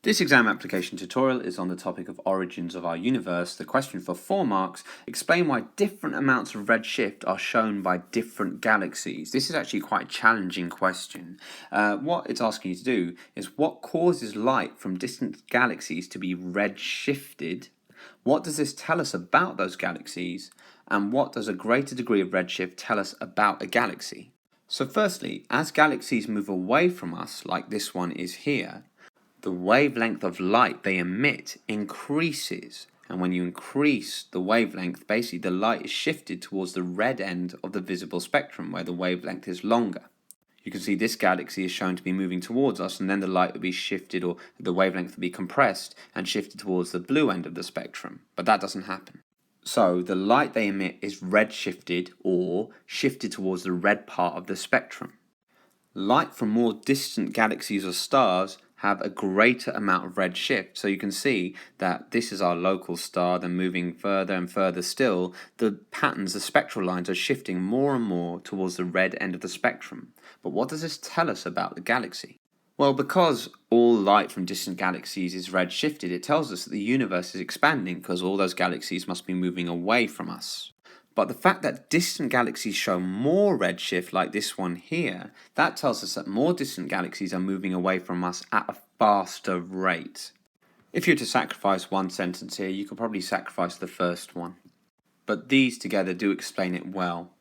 This exam application tutorial is on the topic of origins of our universe. The question for 4 marks, explain why different amounts of redshift are shown by different galaxies. This is actually quite a challenging question. What it's asking you to do is what causes light from distant galaxies to be redshifted? What does this tell us about those galaxies? And what does a greater degree of redshift tell us about a galaxy? So firstly, as galaxies move away from us, like this one is here, the wavelength of light they emit increases. And when you increase the wavelength, basically the light is shifted towards the red end of the visible spectrum where the wavelength is longer. You can see this galaxy is shown to be moving towards us, and then the light will be shifted, or the wavelength will be compressed and shifted towards the blue end of the spectrum. But that doesn't happen. So the light they emit is redshifted or shifted towards the red part of the spectrum. Light from more distant galaxies or stars have a greater amount of redshift. So you can see that this is our local star, then moving further and further still, the patterns, the spectral lines are shifting more and more towards the red end of the spectrum. But what does this tell us about the galaxy? Well, because all light from distant galaxies is redshifted, it tells us that the universe is expanding because all those galaxies must be moving away from us. But the fact that distant galaxies show more redshift, like this one here, that tells us that more distant galaxies are moving away from us at a faster rate. If you were to sacrifice one sentence here, you could probably sacrifice the first one. But these together do explain it well.